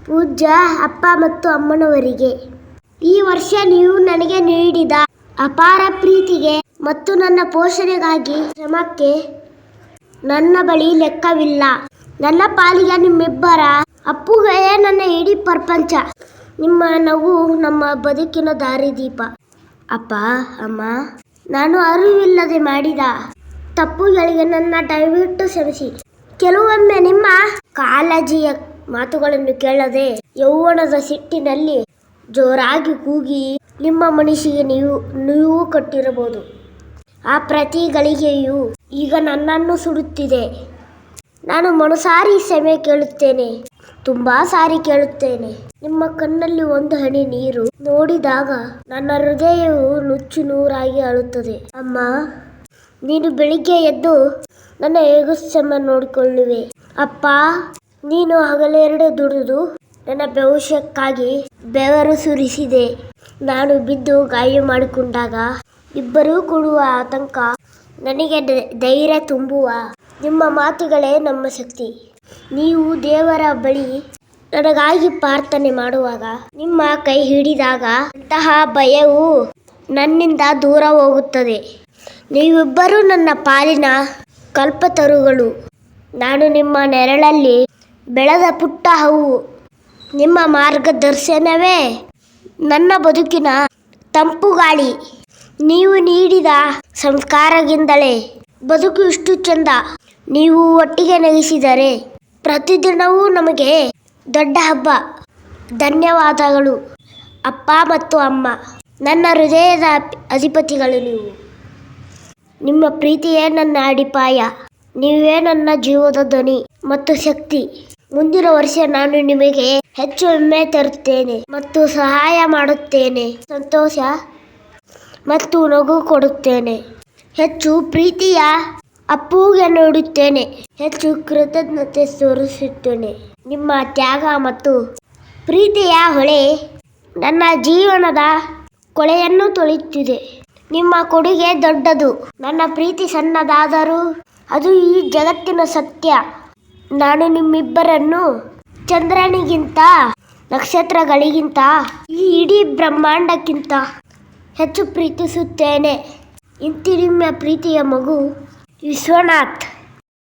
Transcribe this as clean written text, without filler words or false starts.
ಪೂಜ್ಯ ಅಪ್ಪ ಮತ್ತು ಅಮ್ಮನವರಿಗೆ, ಈ ವರ್ಷ ನೀವು ನನಗೆ ನೀಡಿದ ಅಪಾರ ಪ್ರೀತಿಗೆ ಮತ್ತು ನನ್ನ ಪೋಷಣೆಗಾಗಿ ಶ್ರಮಕ್ಕೆ ನನ್ನ ಬಳಿ ಲೆಕ್ಕವಿಲ್ಲ. ನನ್ನ ಪಾಲಿಗೆ ನಿಮ್ಮಿಬ್ಬರ ಅಪ್ಪುಗೆಯೇ ನನ್ನ ಇಡೀ ಪ್ರಪಂಚ. ನಿಮ್ಮ ನಗು ನಮ್ಮ ಬದುಕಿನ ದಾರಿದೀಪ. ಅಪ್ಪ, ಅಮ್ಮ, ನಾನು ಅರಿವಿಲ್ಲದೆ ಮಾಡಿದ ತಪ್ಪುಗಳಿಗೆ ನನ್ನ ದಯವಿಟ್ಟು ಕ್ಷಮಿಸಿ. ಕೆಲವೊಮ್ಮೆ ನಿಮ್ಮ ಕಾಳಜಿಯ ಮಾತುಗಳನ್ನು ಕೇಳದೆ ಯೌವನದ ಸಿಟ್ಟಿನಲ್ಲಿ ಜೋರಾಗಿ ಕೂಗಿ ನಿಮ್ಮ ಮನಸ್ಸಿಗೆ ನೀವು ಕೊಟ್ಟಿರಬಹುದು. ಆ ಪ್ರತಿ ಗಳಿಗೆಯೂ ಈಗ ನನ್ನನ್ನು ಸುಡುತ್ತಿದೆ. ನಾನು ಮನಸಾರಿ ಕ್ಷಮೆ ಕೇಳುತ್ತೇನೆ, ತುಂಬಾ ಸಾರಿ ಕೇಳುತ್ತೇನೆ. ನಿಮ್ಮ ಕಣ್ಣಲ್ಲಿ ಒಂದು ಹನಿ ನೀರು ನೋಡಿದಾಗ ನನ್ನ ಹೃದಯವು ನುಚ್ಚು ನೂರಾಗಿ ಅಳುತ್ತದೆ. ಅಮ್ಮ, ನೀನು ಬೆಳಿಗ್ಗೆ ಎದ್ದು ನನ್ನ ಯೋಗಕ್ಷೇಮ ನೋಡಿಕೊಳ್ಳುವೆ. ಅಪ್ಪ, ನೀನು ಹಗಲೆರಡು ದುಡಿದು ನನ್ನ ಭವಿಷ್ಯಕ್ಕಾಗಿ ಬೆವರು ಸುರಿಸಿದೆ. ನಾನು ಬಿದ್ದು ಗಾಯ ಮಾಡಿಕೊಂಡಾಗ ಇಬ್ಬರೂ ಕೊಡುವ ಆತಂಕ ನನಗೆ ಧೈರ್ಯ ತುಂಬುವ ನಿಮ್ಮ ಮಾತುಗಳೇ ನಮ್ಮ ಶಕ್ತಿ. ನೀವು ದೇವರ ಬಳಿ ನನಗಾಗಿ ಪ್ರಾರ್ಥನೆ ಮಾಡುವಾಗ ನಿಮ್ಮ ಕೈ ಹಿಡಿದಾಗ ಅಂತಹ ಭಯವು ನನ್ನಿಂದ ದೂರ ಹೋಗುತ್ತದೆ. ನೀವಿಬ್ಬರೂ ನನ್ನ ಪಾಲಿನ ಕಲ್ಪತರುಗಳು. ನಾನು ನಿಮ್ಮ ನೆರಳಲ್ಲಿ ಬೆಳೆದ ಪುಟ್ಟ ಹೂವು. ನಿಮ್ಮ ಮಾರ್ಗದರ್ಶನವೇ ನನ್ನ ಬದುಕಿನ ತಂಪು ಗಾಳಿ. ನೀವು ನೀಡಿದ ಸಂಸ್ಕಾರದಿಂದಲೇ ಬದುಕು ಇಷ್ಟು ಚಂದ. ನೀವು ಒಟ್ಟಿಗೆ ನಗಿಸಿದರೆ ಪ್ರತಿದಿನವೂ ನಮಗೆ ದೊಡ್ಡ ಹಬ್ಬ. ಧನ್ಯವಾದಗಳು ಅಪ್ಪ ಮತ್ತು ಅಮ್ಮ. ನನ್ನ ಹೃದಯದ ಅಧಿಪತಿಗಳು ನೀವು. ನಿಮ್ಮ ಪ್ರೀತಿಯೇ ನನ್ನ ಅಡಿಪಾಯ. ನೀವೇ ನನ್ನ ಜೀವದ ಧ್ವನಿ ಮತ್ತು ಶಕ್ತಿ. ಮುಂದಿನ ವರ್ಷ ನಾನು ನಿಮಗೆ ಹೆಚ್ಚು ಹೆಮ್ಮೆ ತರುತ್ತೇನೆ ಮತ್ತು ಸಹಾಯ ಮಾಡುತ್ತೇನೆ. ಸಂತೋಷ ಮತ್ತು ನಗು ಕೊಡುತ್ತೇನೆ. ಹೆಚ್ಚು ಪ್ರೀತಿಯ ಅಪ್ಪುಗೆ ನೀಡುತ್ತೇನೆ. ಹೆಚ್ಚು ಕೃತಜ್ಞತೆ ತೋರಿಸುತ್ತೇನೆ. ನಿಮ್ಮ ತ್ಯಾಗ ಮತ್ತು ಪ್ರೀತಿಯ ಹೊಳೆ ನನ್ನ ಜೀವನದ ಕೊಳೆಯನ್ನು ತೊಳೆಯುತ್ತಿದೆ. ನಿಮ್ಮ ಕೊಡುಗೆ ದೊಡ್ಡದು. ನನ್ನ ಪ್ರೀತಿ ಸಣ್ಣದಾದರೂ ಅದು ಈ ಜಗತ್ತಿನ ಸತ್ಯ. ನಾನು ನಿಮ್ಮಿಬ್ಬರನ್ನು ಚಂದ್ರನಿಗಿಂತ, ನಕ್ಷತ್ರಗಳಿಗಿಂತ, ಈ ಇಡೀ ಬ್ರಹ್ಮಾಂಡಕ್ಕಿಂತ ಹೆಚ್ಚು ಪ್ರೀತಿಸುತ್ತೇನೆ. ಇಂತಿ ನಿಮ್ಮ ಪ್ರೀತಿಯ ಮಗು ವಿಶ್ವನಾಥ್.